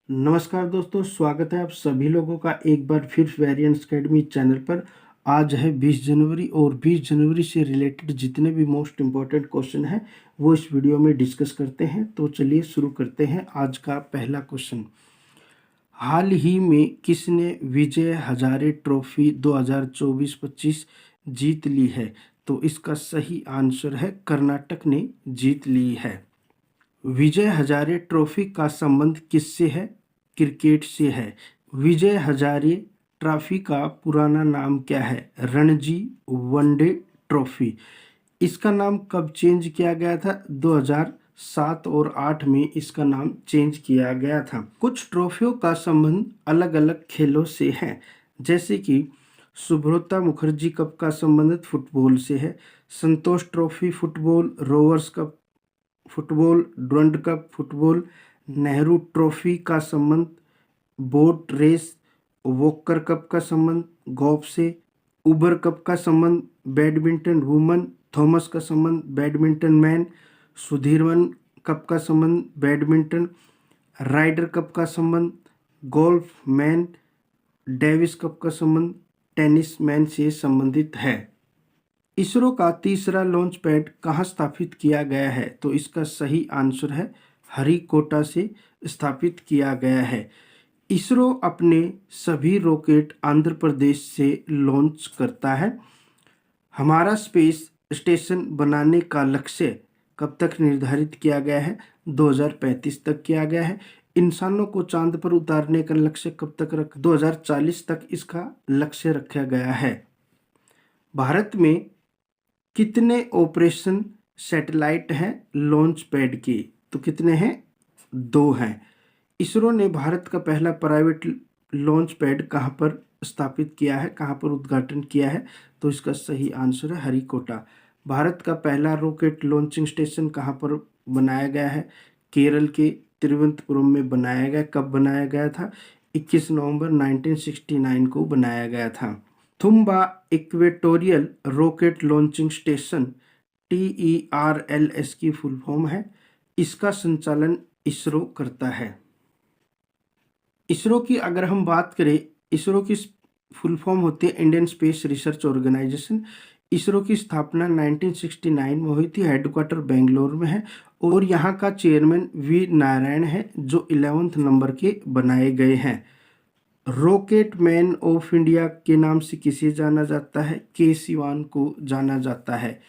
नमस्कार दोस्तों, स्वागत है आप सभी लोगों का एक बार फिर वेरिएंस एकेडमी चैनल पर। आज है 20 जनवरी और 20 जनवरी से रिलेटेड जितने भी मोस्ट इम्पॉर्टेंट क्वेश्चन हैं वो इस वीडियो में डिस्कस करते हैं। तो चलिए शुरू करते हैं। आज का पहला क्वेश्चन, हाल ही में किसने विजय हजारे ट्रॉफी 2024-25 जीत ली है? तो इसका सही आंसर है कर्नाटक ने जीत ली है। विजय हजारे ट्रॉफी का संबंध किससे है? क्रिकेट से है। विजय हजारे ट्रॉफी का पुराना नाम क्या है? Ranji one day trophy. इसका नाम कब चेंज किया गया था? 2007 और 8 में इसका नाम चेंज किया गया था। कुछ ट्रॉफियों का संबंध अलग अलग खेलों से है, जैसे कि सुब्रता मुखर्जी कप का संबंध फुटबॉल से है, Santosh trophy football, Rovers cup football, Durand cup football, Nehru trophy का संबंध बोट रेस, वॉकर कप का संबंध गोल्फ से, उबर कप का संबंध बैडमिंटन वुमन, थॉमस का संबंध बैडमिंटन मैन, सुधीरवन कप का संबंध बैडमिंटन, राइडर कप का संबंध गोल्फ मैन, डेविस कप का संबंध टेनिस मैन से संबंधित है। इसरो का तीसरा लॉन्च पैड कहाँ स्थापित किया गया है? तो इसका सही आंसर है हरिकोटा से स्थापित किया गया है। इसरो अपने सभी रॉकेट आंध्र प्रदेश से लॉन्च करता है। हमारा स्पेस स्टेशन बनाने का लक्ष्य कब तक निर्धारित किया गया है? 2035 तक किया गया है। इंसानों को चांद पर उतारने का लक्ष्य कब तक 2040 तक इसका लक्ष्य रखा गया है। भारत में कितने ऑपरेशन सैटेलाइट हैं लॉन्च पैड के? तो कितने हैं? 2 हैं। इसरो ने भारत का पहला प्राइवेट लॉन्च पैड कहाँ पर स्थापित किया है, कहाँ पर उद्घाटन किया है? तो इसका सही आंसर है हरिकोटा। भारत का पहला रॉकेट लॉन्चिंग स्टेशन कहाँ पर बनाया गया है? केरल के तिरुवनंतपुरम में बनाया गया। कब बनाया गया था? 21 नवंबर 1969 को बनाया गया था। Thumba equatorial rocket launching station TERLS की फुल फॉर्म है। इसका संचालन इसरो करता है। इसरो की अगर हम बात करें, इसरो की फुल फॉर्म होती है Indian Space Research Organisation. ISRO की स्थापना 1969 में हुई थी। हेडक्वार्टर बेंगलोर में है और यहाँ का चेयरमैन वी नारायण है, जो 11वें नंबर के बनाए गए हैं। रॉकेट मैन ऑफ इंडिया के नाम से किसे जाना जाता है? के सिवान को जाना जाता है।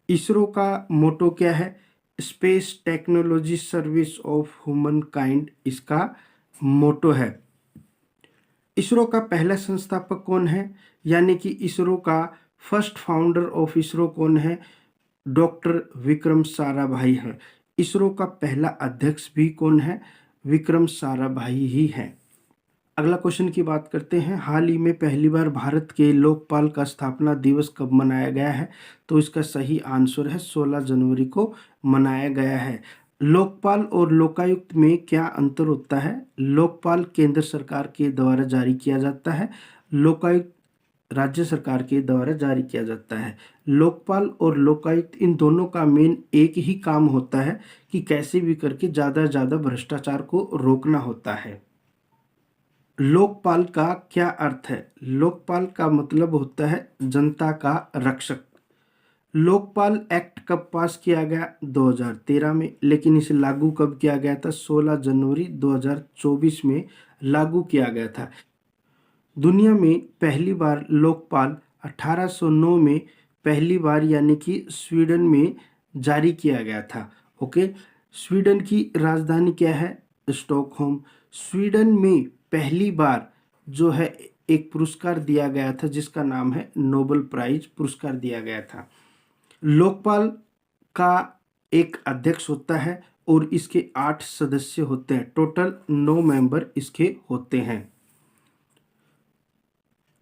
इसरो का मोटो क्या है? Space technology service of human kind इसका मोटो है। इसरो का पहला संस्थापक कौन है? यानी कि इसरो का फर्स्ट फाउंडर ऑफ इसरो कौन है? डॉक्टर विक्रम साराभाई है। इसरो का पहला अध्यक्ष भी कौन है? विक्रम साराभाई ही है। अगला क्वेश्चन की बात करते हैं। हाल ही में पहली बार भारत के लोकपाल का स्थापना दिवस कब मनाया गया है? तो इसका सही आंसर है 16 जनवरी को मनाया गया है। लोकपाल और लोकायुक्त में क्या अंतर होता है? लोकपाल केंद्र सरकार के द्वारा जारी किया जाता है, लोकायुक्त राज्य सरकार के द्वारा जारी किया जाता है। लोकपाल और लोकायुक्त इन दोनों का मेन एक ही काम होता है कि कैसे भी करके ज़्यादा से ज़्यादा भ्रष्टाचार को रोकना होता है। लोकपाल का क्या अर्थ है? लोकपाल का मतलब होता है जनता का रक्षक। लोकपाल एक्ट कब पास किया गया? 2013 में। लेकिन इसे लागू कब किया गया था? 16 जनवरी 2024 में लागू किया गया था। दुनिया में पहली बार लोकपाल 1809 में पहली बार यानी कि स्वीडन में जारी किया गया था। ओके, स्वीडन की राजधानी क्या है? स्टॉकहोम। स्वीडन में पहली बार जो है एक पुरस्कार दिया गया था जिसका नाम है नोबेल प्राइज पुरस्कार दिया गया था। लोकपाल का एक अध्यक्ष होता है और इसके 8 सदस्य होते हैं। टोटल 9 मेंबर इसके होते हैं।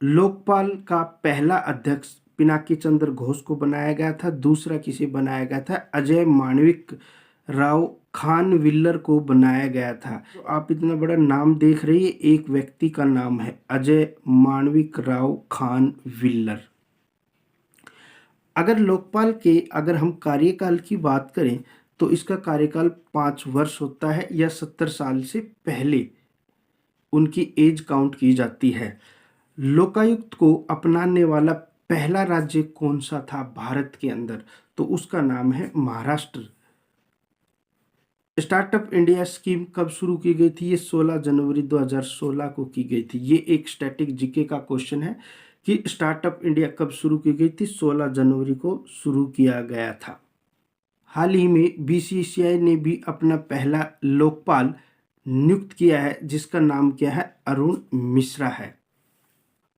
लोकपाल का पहला अध्यक्ष पिनाकी चंद्र घोष को बनाया गया था। दूसरा किसे बनाया गया था? अजय माणविक राव खानविल्लर को बनाया गया था। तो आप इतना बड़ा नाम देख रहे हैं, एक व्यक्ति का नाम है अजय माणविक राव खानविल्लर। अगर लोकपाल के अगर हम कार्यकाल की बात करें तो इसका कार्यकाल 5 वर्ष होता है या 70 साल से पहले उनकी एज काउंट की जाती है। लोकायुक्त को अपनाने वाला पहला राज्य कौन सा था भारत के अंदर? तो उसका नाम है महाराष्ट्र। स्टार्टअप इंडिया स्कीम कब शुरू की गई थी? ये 16 जनवरी 2016 को की गई थी। ये एक स्टैटिक जीके का क्वेश्चन है कि स्टार्टअप इंडिया कब शुरू की गई थी? 16 जनवरी को शुरू किया गया था। हाल ही में बीसीसीआई ने भी अपना पहला लोकपाल नियुक्त किया है, जिसका नाम क्या है? अरुण मिश्रा है।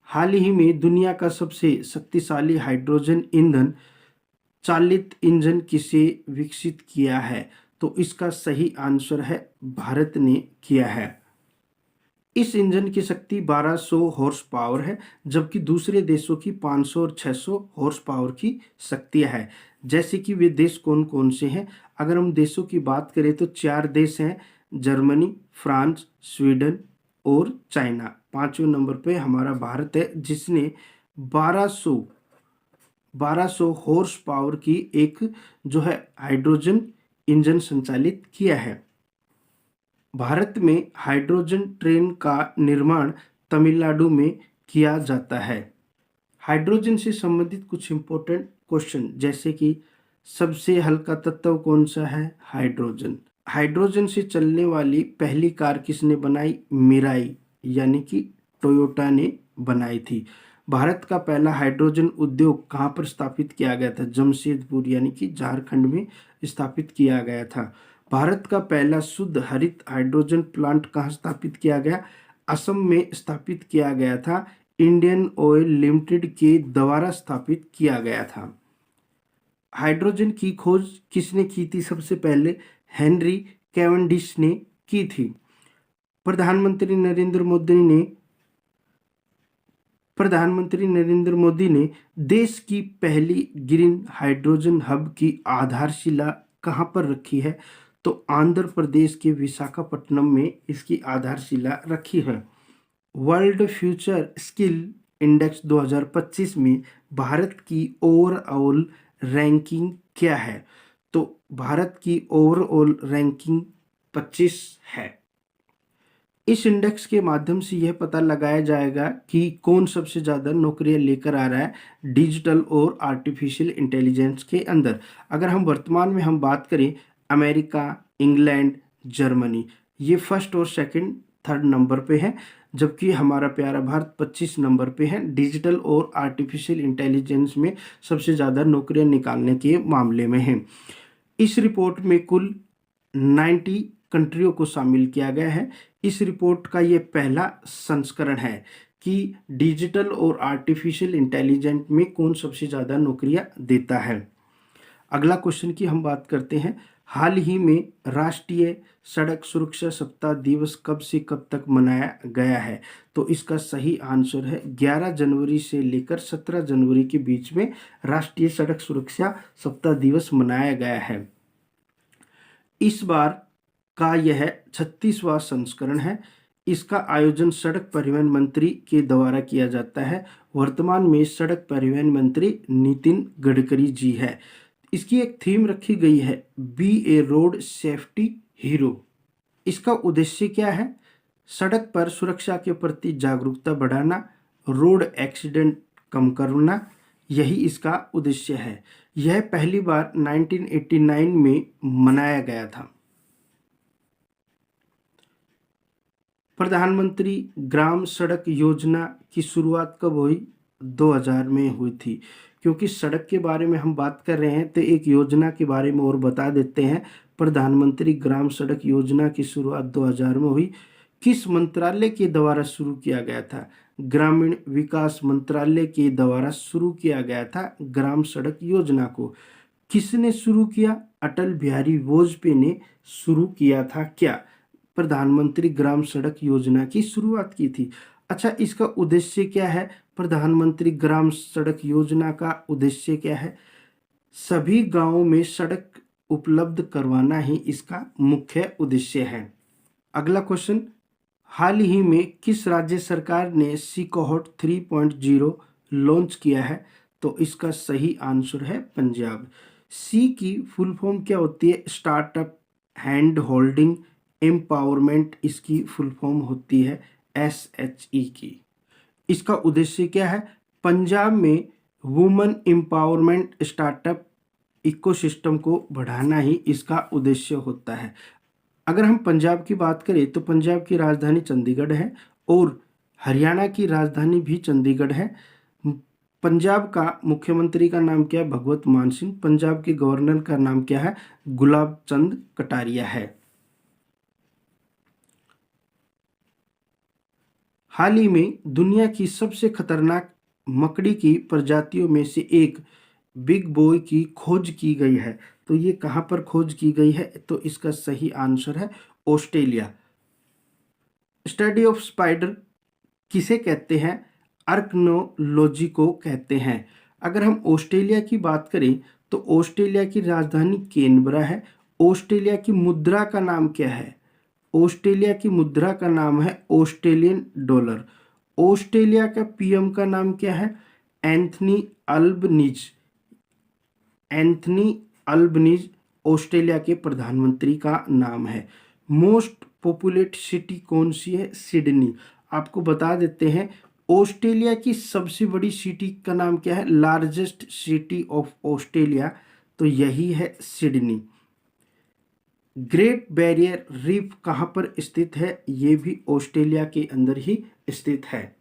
हाल ही में दुनिया का सबसे शक्तिशाली हाइड्रोजन ईंधन चालित इंजन किसे विकसित किया है? तो इसका सही आंसर है भारत ने किया है। इस इंजन की शक्ति 1200 हॉर्स पावर है, जबकि दूसरे देशों की 500 और 600 हॉर्स पावर की शक्तियां है। जैसे कि वे देश कौन कौन से हैं? अगर हम देशों की बात करें तो 4 देश हैं, जर्मनी, फ्रांस, स्वीडन और चाइना। 5वें नंबर पे हमारा भारत है, जिसने 1200 हॉर्स पावर की एक जो है हाइड्रोजन इंजन संचालित किया है। भारत में हाइड्रोजन ट्रेन का निर्माण तमिलनाडु में किया जाता है। हाइड्रोजन से संबंधित कुछ इंपॉर्टेंट क्वेश्चन, जैसे कि सबसे हल्का तत्व कौन सा है? हाइड्रोजन। हाइड्रोजन से चलने वाली पहली कार किसने बनाई? मिराई यानी कि टोयोटा ने बनाई थी। भारत का पहला हाइड्रोजन उद्योग कहाँ पर स्थापित किया गया था? जमशेदपुर यानी कि झारखंड में स्थापित किया गया था। भारत का पहला शुद्ध हरित हाइड्रोजन प्लांट कहाँ स्थापित किया गया? असम में स्थापित किया गया था। इंडियन ऑयल लिमिटेड के द्वारा स्थापित किया गया था। हाइड्रोजन की खोज किसने की थी सबसे पहले? हेनरी कैवेंडिश ने की थी। प्रधानमंत्री नरेंद्र मोदी ने देश की पहली ग्रीन हाइड्रोजन हब की आधारशिला कहां पर रखी है? तो आंध्र प्रदेश के विशाखापट्टनम में इसकी आधारशिला रखी है। वर्ल्ड फ्यूचर स्किल इंडेक्स 2025 में भारत की ओवरऑल रैंकिंग क्या है? तो भारत की ओवरऑल रैंकिंग 25 है। इस इंडेक्स के माध्यम से यह पता लगाया जाएगा कि कौन सबसे ज़्यादा नौकरियां लेकर आ रहा है डिजिटल और आर्टिफिशियल इंटेलिजेंस के अंदर। अगर हम वर्तमान में हम बात करें, अमेरिका, इंग्लैंड, जर्मनी, ये फर्स्ट और सेकंड थर्ड नंबर पे है, जबकि हमारा प्यारा भारत 25 नंबर पे है डिजिटल और आर्टिफिशियल इंटेलिजेंस में सबसे ज़्यादा नौकरियां निकालने के मामले में है। इस रिपोर्ट में कुल 90 कंट्रियों को शामिल किया गया है। इस रिपोर्ट का ये पहला संस्करण है कि डिजिटल और आर्टिफिशियल इंटेलिजेंस में कौन सबसे ज़्यादा नौकरियां देता है। अगला क्वेश्चन की हम बात करते हैं। हाल ही में राष्ट्रीय सड़क सुरक्षा सप्ताह दिवस कब से कब तक मनाया गया है? तो इसका सही आंसर है 11 जनवरी से लेकर 17 जनवरी के बीच में राष्ट्रीय सड़क सुरक्षा सप्ताह दिवस मनाया गया है। इस बार का यह 36वां संस्करण है। इसका आयोजन सड़क परिवहन मंत्री के द्वारा किया जाता है। वर्तमान में सड़क परिवहन मंत्री नितिन गडकरी जी है। इसकी एक थीम रखी गई है, बी ए रोड सेफ्टी हीरो। इसका उद्देश्य क्या है? सड़क पर सुरक्षा के प्रति जागरूकता बढ़ाना, रोड एक्सीडेंट कम करना, यही इसका उद्देश्य है। यह पहली बार 1989 में मनाया गया था। प्रधानमंत्री ग्राम सड़क योजना की शुरुआत कब हुई? 2000 में हुई थी। क्योंकि सड़क के बारे में हम बात कर रहे हैं तो एक योजना के बारे में और बता देते हैं। प्रधानमंत्री ग्राम सड़क योजना की शुरुआत 2000 में हुई। किस मंत्रालय के द्वारा शुरू किया गया था? ग्रामीण विकास मंत्रालय के द्वारा शुरू किया गया था ग्राम सड़क योजना को। किसने शुरू किया? अटल बिहारी वाजपेयी ने शुरू किया था। क्या? प्रधानमंत्री ग्राम सड़क योजना की शुरुआत की थी। अच्छा, इसका उद्देश्य क्या है? प्रधानमंत्री ग्राम सड़क योजना का उद्देश्य क्या है? सभी गांवों में सड़क उपलब्ध करवाना ही इसका मुख्य उद्देश्य है। अगला क्वेश्चन, हाल ही में किस राज्य सरकार ने सी कोहोट 3.0 लॉन्च किया है? तो इसका सही आंसर है पंजाब। सी की फुल फॉर्म क्या होती है? स्टार्टअप हैंड होल्डिंग एम्पावरमेंट इसकी फुल फॉर्म होती है SHE की। इसका उद्देश्य क्या है? पंजाब में वुमेन एम्पावरमेंट स्टार्टअप इकोसिस्टम को बढ़ाना ही इसका उद्देश्य होता है। अगर हम पंजाब की बात करें तो पंजाब की राजधानी चंडीगढ़ है और हरियाणा की राजधानी भी चंडीगढ़ है। पंजाब का मुख्यमंत्री का नाम क्या है? भगवत मान सिंह। पंजाब के गवर्नर का नाम क्या है? गुलाब चंद कटारिया है। हाल ही में दुनिया की सबसे खतरनाक मकड़ी की प्रजातियों में से एक बिग बोय की खोज की गई है। तो ये कहाँ पर खोज की गई है? तो इसका सही आंसर है ऑस्ट्रेलिया। स्टडी ऑफ स्पाइडर किसे कहते हैं? आर्कनोलॉजी को कहते हैं। अगर हम ऑस्ट्रेलिया की बात करें तो ऑस्ट्रेलिया की राजधानी कैनबरा है। ऑस्ट्रेलिया की मुद्रा का नाम क्या है? ऑस्ट्रेलिया की मुद्रा का नाम है ऑस्ट्रेलियन डॉलर। ऑस्ट्रेलिया का पीएम का नाम क्या है? Anthony Albanese. Anthony Albanese Australia के प्रधानमंत्री का नाम है। मोस्ट पॉपुलेट सिटी कौन सी है? सिडनी। आपको बता देते हैं ऑस्ट्रेलिया की सबसे बड़ी सिटी का नाम क्या है? लार्जेस्ट सिटी ऑफ ऑस्ट्रेलिया, तो यही है सिडनी। ग्रेट बैरियर रीफ कहाँ पर स्थित है? ये भी ऑस्ट्रेलिया के अंदर ही स्थित है।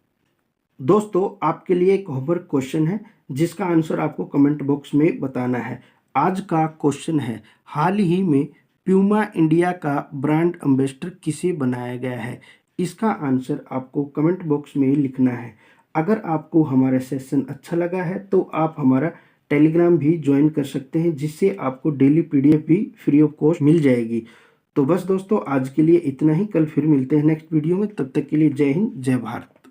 दोस्तों, आपके लिए एक होमवर्क क्वेश्चन है जिसका आंसर आपको कमेंट बॉक्स में बताना है। आज का क्वेश्चन है, हाल ही में प्यूमा इंडिया का ब्रांड एम्बेसडर किसे बनाया गया है? इसका आंसर आपको कमेंट बॉक्स में लिखना है। अगर आपको हमारा सेशन अच्छा लगा है तो आप हमारा टेलीग्राम भी ज्वाइन कर सकते हैं, जिससे आपको डेली PDF भी फ्री ऑफ कॉस्ट मिल जाएगी। तो बस दोस्तों, आज के लिए इतना ही। कल फिर मिलते हैं नेक्स्ट वीडियो में। तब तक के लिए जय हिंद, जय भारत।